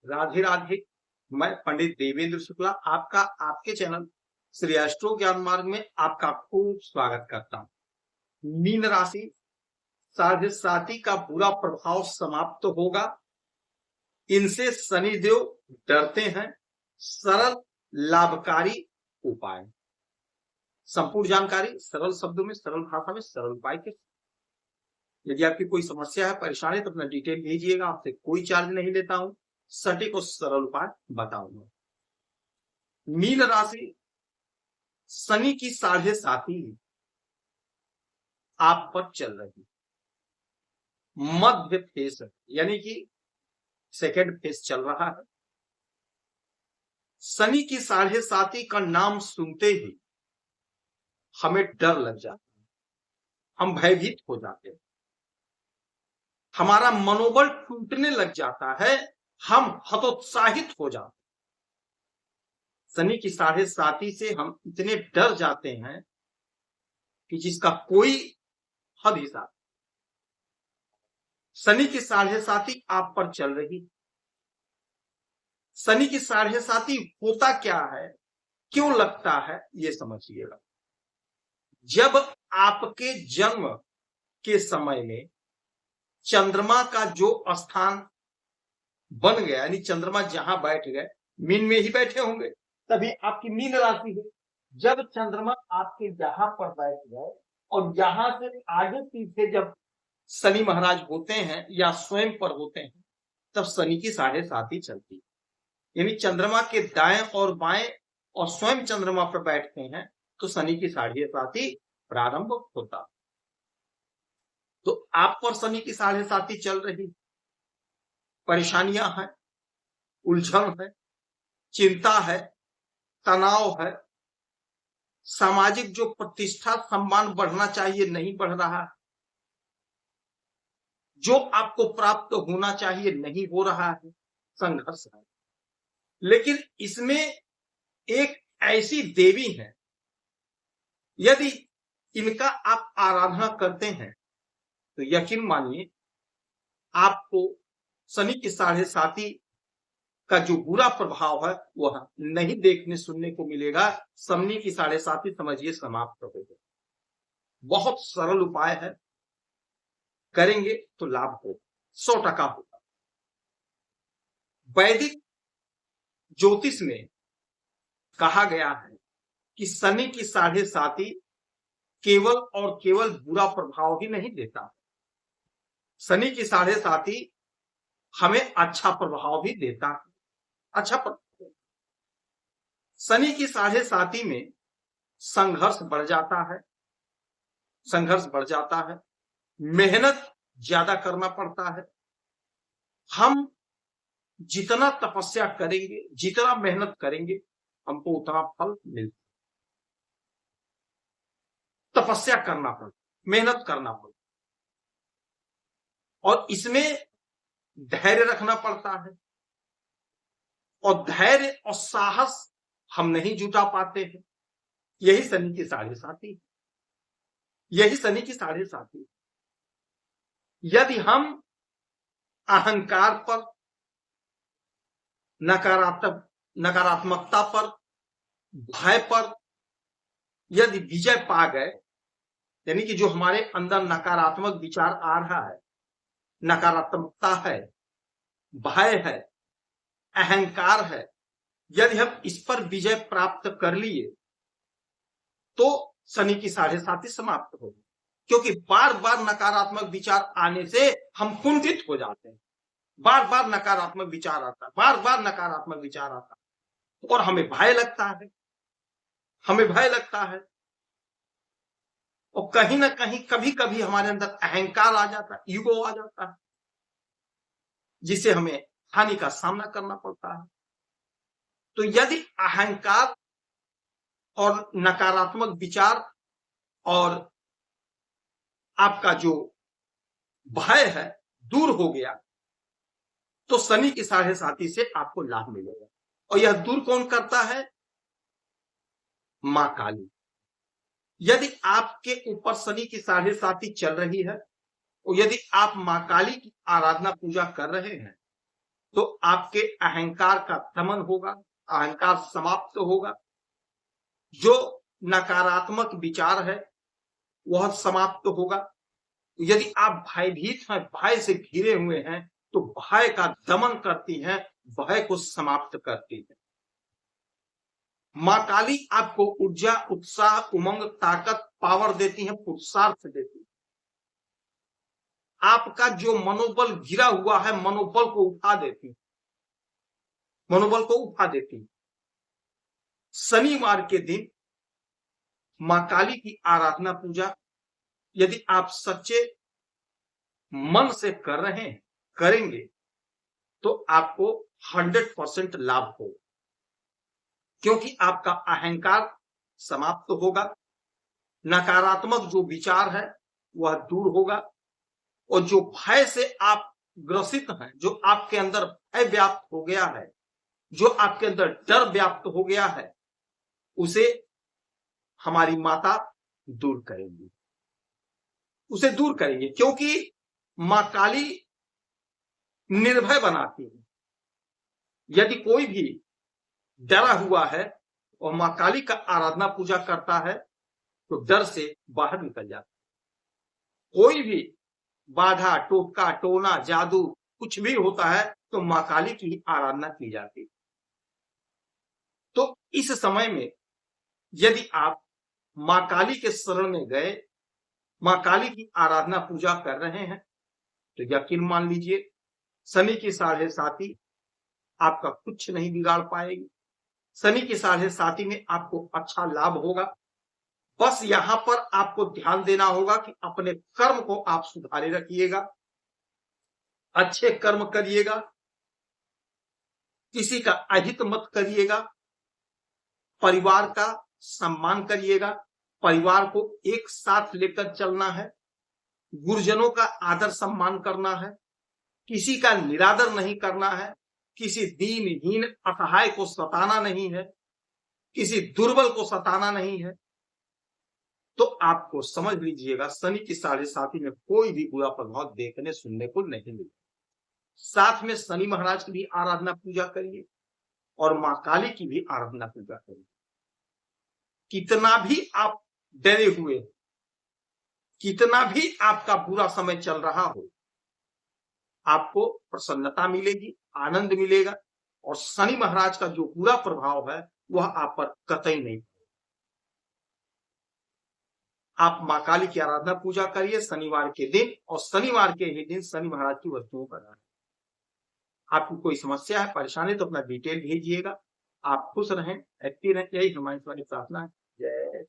राधे राधे। मैं पंडित देवेंद्र शुक्ला आपका आपके चैनल श्री एस्ट्रो ज्ञान मार्ग में आपका खूब स्वागत करता हूं। मीन राशि साढ़े साथी का बुरा प्रभाव समाप्त होगा। इनसे शनिदेव डरते हैं। सरल लाभकारी उपाय। संपूर्ण जानकारी सरल शब्दों में, सरल भाषा में, सरल उपाय के। यदि आपकी कोई समस्या है, परेशानी, तो अपना डिटेल भेजिएगा। आपसे कोई चार्ज नहीं लेता हूं। सटीक और सरल उपाय बताऊंगा। मीन राशि शनि की साढ़े साथी आप पर चल रही मध्य फेस, यानी कि सेकेंड फेस चल रहा है। शनि की साढ़े साथी का नाम सुनते ही हमें डर लग जाता है, हम भयभीत हो जाते हैं, हमारा मनोबल टूटने लग जाता है, हम हतोत्साहित हो जाते हैं। शनि की साढ़े साथी से हम इतने डर जाते हैं कि जिसका कोई हद हिसाब। शनि की साढ़े साथी आप पर चल रही। शनि की साढ़े साथी होता क्या है, क्यों लगता है, ये समझिएगा। जब आपके जन्म के समय में चंद्रमा का जो स्थान बन गया, यानी चंद्रमा जहां बैठ गए, मीन में ही बैठे होंगे, तभी आपकी मीन राशि है। जब चंद्रमा आपके यहां पर बैठ गए और यहां से आगे पीछे जब शनि महाराज होते हैं या स्वयं पर होते हैं, तब शनि की साढ़े साथी चलती है। यानी चंद्रमा के दाएं और बाएं और स्वयं चंद्रमा पर बैठते हैं तो शनि की साढ़े साथी प्रारंभ होता। तो आप पर शनि की साढ़े साथी चल रही, परेशानियां हैं, उलझन है, चिंता है, तनाव है, सामाजिक जो प्रतिष्ठा सम्मान बढ़ना चाहिए नहीं बढ़ रहा, जो आपको प्राप्त होना चाहिए नहीं हो रहा है, संघर्ष है। लेकिन इसमें एक ऐसी देवी है, यदि इनका आप आराधना करते हैं तो यकीन मानिए आपको शनि की साढ़े साथी का जो बुरा प्रभाव है वह नहीं देखने सुनने को मिलेगा। शनि की साढ़े साथी समझिए समाप्त हो गई। बहुत सरल उपाय है, करेंगे तो लाभ हो, 100% होगा। वैदिक ज्योतिष में कहा गया है कि शनि की साढ़े साथी केवल और केवल बुरा प्रभाव ही नहीं देता, शनि की साढ़े साथी हमें अच्छा प्रभाव भी देता है। अच्छा प्रभाव। शनि की साढ़े साथी में संघर्ष बढ़ जाता है, संघर्ष बढ़ जाता है, मेहनत ज्यादा करना पड़ता है। हम जितना तपस्या करेंगे, जितना मेहनत करेंगे, हमको उतना फल मिलता। तपस्या करना पड़ता, मेहनत करना पड़ता, और इसमें धैर्य रखना पड़ता है। और धैर्य और साहस हम नहीं जुटा पाते हैं। यही शनि की साढ़े साथी, यही शनि की साढ़े साथी। यदि हम अहंकार पर, नकारात्मकता पर, भय पर यदि विजय पा गए, यानी कि जो हमारे अंदर नकारात्मक विचार आ रहा है, नकारात्मकता है, भय है, अहंकार है, यदि हम इस पर विजय प्राप्त कर लिए तो शनि की साढ़े साथी समाप्त होगी। क्योंकि बार बार नकारात्मक विचार आने से हम कुंठित हो जाते हैं। बार बार नकारात्मक विचार आता है, बार बार नकारात्मक विचार आता है, और हमें भय लगता है, हमें भय लगता है। और कहीं ना कहीं कभी कभी हमारे अंदर अहंकार आ जाता है, ईगो आ जाता है, जिससे हमें हानि का सामना करना पड़ता है। तो यदि अहंकार और नकारात्मक विचार और आपका जो भय है दूर हो गया तो शनि की साढ़े साथी से आपको लाभ मिलेगा। और यह दूर कौन करता है? मां काली। यदि आपके ऊपर शनि की साढ़े साथी चल रही है और यदि आप मां काली की आराधना पूजा कर रहे हैं तो आपके अहंकार का दमन होगा, अहंकार समाप्त होगा। जो नकारात्मक विचार है वह समाप्त होगा। यदि आप भयभीत हैं, भय से घिरे हुए हैं, तो भय का दमन करती हैं, भय को समाप्त करती है। मां काली आपको ऊर्जा, उत्साह, उमंग, ताकत, पावर देती है, पुरुषार्थ देती है। आपका जो मनोबल गिरा हुआ है, मनोबल को उठा देती, मनोबल को उठा देती। शनिवार के दिन मां काली की आराधना पूजा यदि आप सच्चे मन से कर रहे हैं, करेंगे, तो आपको 100% लाभ होगा, क्योंकि आपका अहंकार समाप्त होगा, नकारात्मक जो विचार है वह दूर होगा, और जो भय से आप ग्रसित हैं, जो आपके अंदर भय व्याप्त हो गया है, जो आपके अंदर डर व्याप्त हो गया है, उसे हमारी माता दूर करेंगी, उसे दूर करेंगे। क्योंकि मां काली निर्भय बनाती है। यदि कोई भी डरा हुआ है और मां काली का आराधना पूजा करता है, तो डर से बाहर निकल जाता है। कोई भी बाधा, टोटका, टोना, जादू कुछ भी होता है, तो मां काली की आराधना की जाती है। तो इस समय में यदि आप मां काली के शरण में गए, मां काली की आराधना पूजा कर रहे हैं, तो यकीन मान लीजिए शनि की 7.5 आपका कुछ नहीं बिगाड़ पाएगी। शनि की 7.5 में आपको अच्छा लाभ होगा। बस यहां पर आपको ध्यान देना होगा कि अपने कर्म को आप सुधारे रखिएगा, अच्छे कर्म करिएगा, किसी का अहित मत करिएगा, परिवार का सम्मान करिएगा, परिवार को एक साथ लेकर चलना है, गुरुजनों का आदर सम्मान करना है, किसी का निरादर नहीं करना है, किसी दीनहीन असहाय को सताना नहीं है, किसी दुर्बल को सताना नहीं है। तो आपको समझ लीजिएगा शनि की 7.5 में कोई भी बुरा प्रभाव देखने सुनने को नहीं मिलेगा। साथ में शनि महाराज की भी आराधना पूजा करिए और मां काली की भी आराधना पूजा करिए। कितना भी आप डरे हुए, कितना भी आपका बुरा समय चल रहा हो, आपको प्रसन्नता मिलेगी, आनंद मिलेगा, और शनि महाराज का जो बुरा प्रभाव है वह आप पर कतई नहीं। आप मां काली की आराधना पूजा करिए शनिवार के दिन, और शनिवार के ही दिन शनि महाराज की वस्तुओं का। आपको कोई समस्या है, परेशानी, तो अपना डिटेल भेजिएगा। आप खुश रहें, एक्टिव रहें, यही हमारी प्रार्थना है। जय